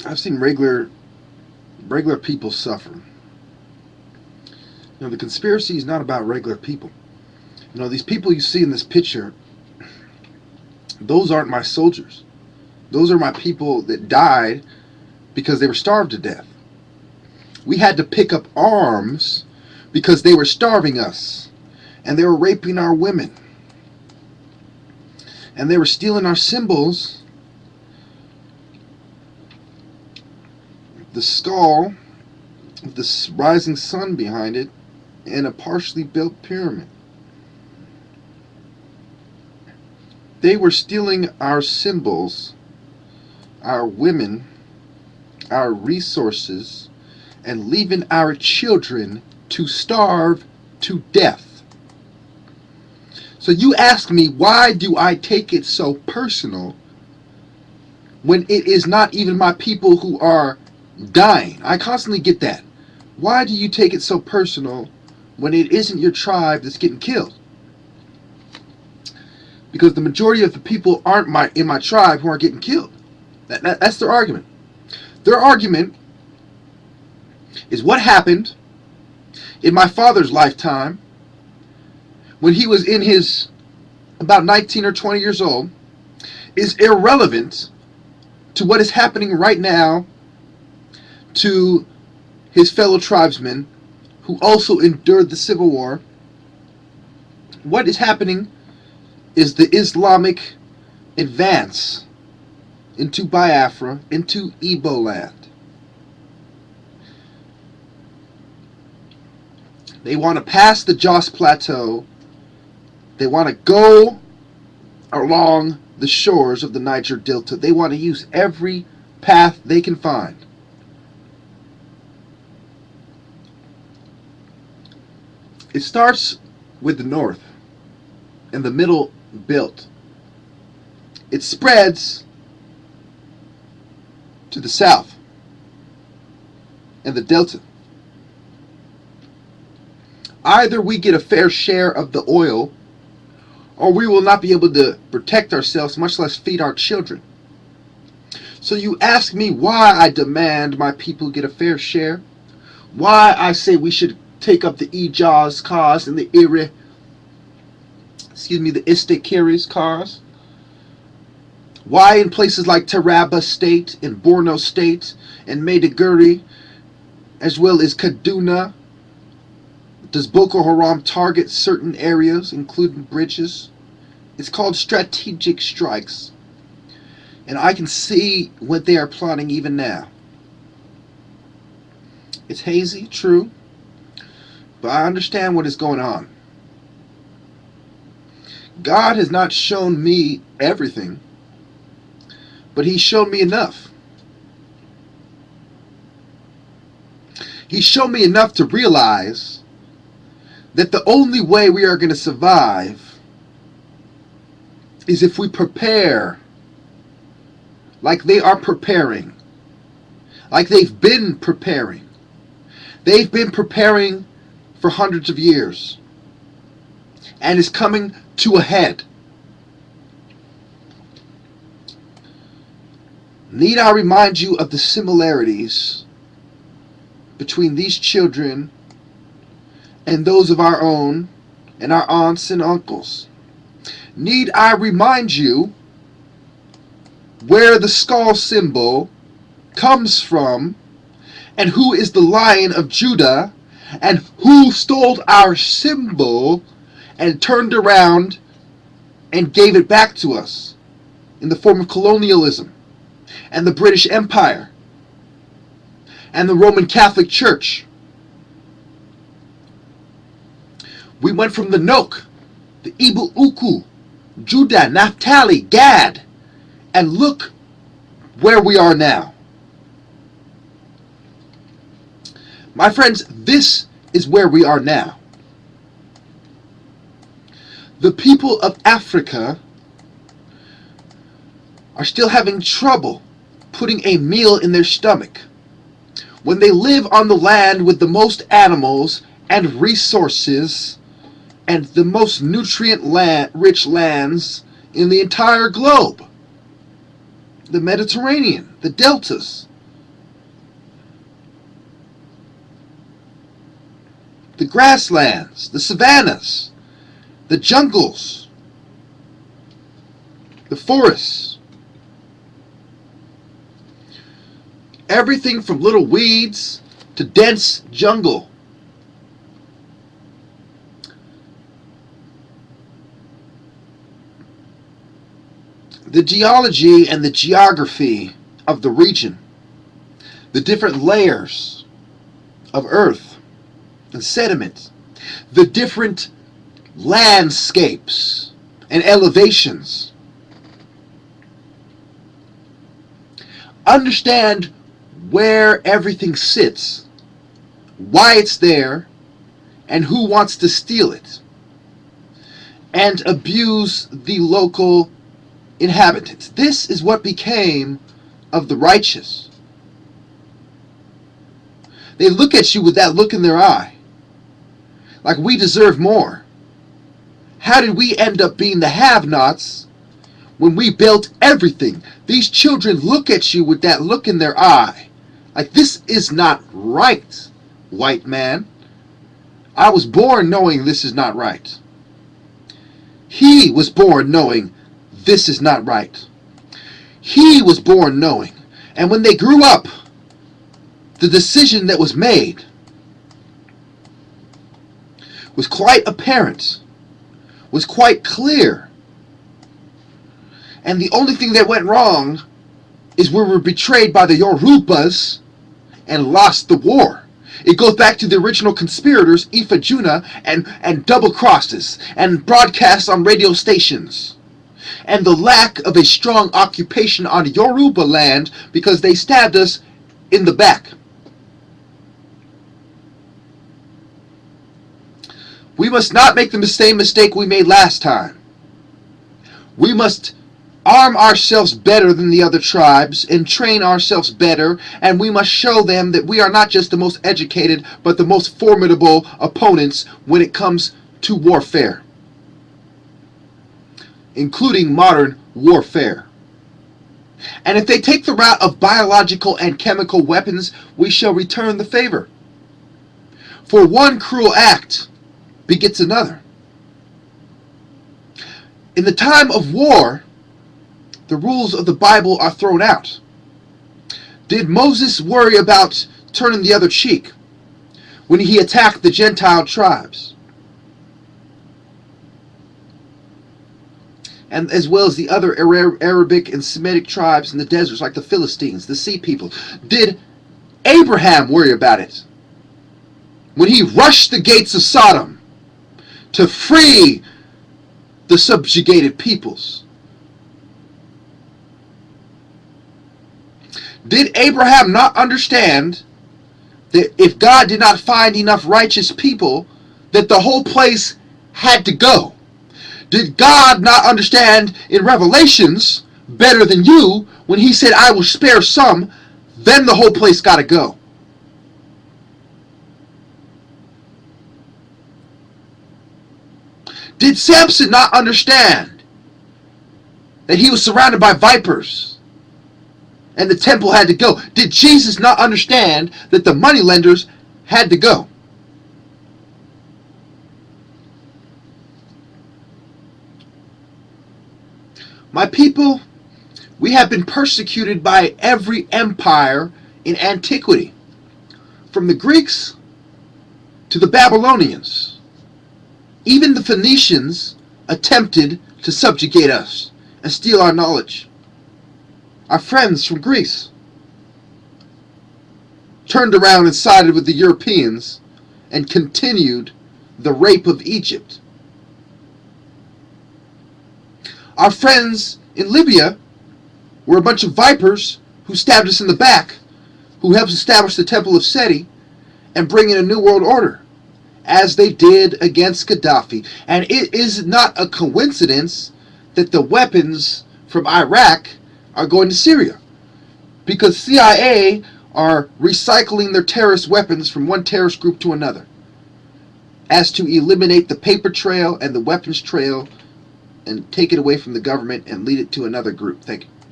I've seen regular people suffer. The conspiracy is not about regular people. These people you see in this picture, those aren't my soldiers. Those are my people that died because they were starved to death. We had to pick up arms because they were starving us, and they were raping our women, and they were stealing our symbols. The skull with the rising sun behind it and a partially built pyramid. They were stealing our symbols, our women, our resources, and leaving our children to starve to death. So you ask me, why do I take it so personal when it is not even my people who are dying? I constantly get that. Why do you take it so personal when it isn't your tribe that's getting killed? Because the majority of the people aren't in my tribe who are getting killed. That's their argument. Their argument is what happened in my father's lifetime when he was in his about 19 or 20 years old is irrelevant to what is happening right now to his fellow tribesmen who also endured the Civil War. What is happening is the Islamic advance into Biafra, into Igbo land. They want to pass the Jos Plateau. They want to go along the shores of the Niger Delta. They want to use every path they can find. It starts with the north and the middle belt. It spreads to the south and the delta. Either we get a fair share of the oil, or we will not be able to protect ourselves, much less feed our children. So you ask me why I demand my people get a fair share, why I say we should take up the Ijaz cause and the the Istikiri's cause. Why in places like Taraba State, in Borno State, and Maiduguri, as well as Kaduna, does Boko Haram target certain areas, including bridges? It's called strategic strikes. And I can see what they are plotting even now. It's hazy, true, but I understand what is going on. God has not shown me everything, but He's shown me enough. He's shown me enough to realize that the only way we are going to survive is if we prepare like they are preparing, like they've been preparing. They've been preparing for hundreds of years, and is coming to a head. Need I remind you of the similarities between these children and those of our own and our aunts and uncles? Need I remind you where the skull symbol comes from, and who is the Lion of Judah, and who stole our symbol and turned around and gave it back to us in the form of colonialism and the British Empire and the Roman Catholic Church? We went from the Nok, the Ibu Uku, Judah, Naphtali, Gad, and look where we are now. My friends, this is where we are now. The people of Africa are still having trouble putting a meal in their stomach when they live on the land with the most animals and resources and the most nutrient-rich lands in the entire globe. The Mediterranean, the deltas, the grasslands, the savannas, the jungles, the forests. Everything from little weeds to dense jungle. The geology and the geography of the region, the different layers of earth and sediment, the different landscapes and elevations. Understand where everything sits, why it's there, and who wants to steal it, and abuse the local inhabitants. This is what became of the righteous. They look at you with that look in their eye, like we deserve more. How did we end up being the have-nots when we built everything? These children look at you with that look in their eye, like this is not right, white man. I was born knowing this is not right. He was born knowing this is not right. He was born knowing. And when they grew up, the decision that was made was quite apparent, was quite clear. And the only thing that went wrong is we were betrayed by the Yorubas and lost the war. It goes back to the original conspirators, Ifa Juna, and double crosses, and broadcasts on radio stations, and the lack of a strong occupation on Yoruba land because they stabbed us in the back. We must not make the same mistake we made last time. We must arm ourselves better than the other tribes and train ourselves better, and we must show them that we are not just the most educated but the most formidable opponents when it comes to warfare, including modern warfare. And if they take the route of biological and chemical weapons, we shall return the favor. For one cruel act begets another. In the time of war, the rules of the Bible are thrown out. Did Moses worry about turning the other cheek when he attacked the Gentile tribes? And as well as the other Arabic and Semitic tribes in the deserts, like the Philistines, the sea people. Did Abraham worry about it when he rushed the gates of Sodom to free the subjugated peoples? Did Abraham not understand that if God did not find enough righteous people, that the whole place had to go? Did God not understand in Revelations better than you when he said, I will spare some, then the whole place got to go? Did Samson not understand that he was surrounded by vipers and the temple had to go? Did Jesus not understand that the moneylenders had to go? My people, we have been persecuted by every empire in antiquity, from the Greeks to the Babylonians. Even the Phoenicians attempted to subjugate us and steal our knowledge. Our friends from Greece turned around and sided with the Europeans and continued the rape of Egypt. Our friends in Libya were a bunch of vipers who stabbed us in the back, who helped establish the Temple of Seti and bring in a new world order, as they did against Gaddafi. And it is not a coincidence that the weapons from Iraq are going to Syria, because CIA are recycling their terrorist weapons from one terrorist group to another, as to eliminate the paper trail and the weapons trail and take it away from the government and lead it to another group. Thank you.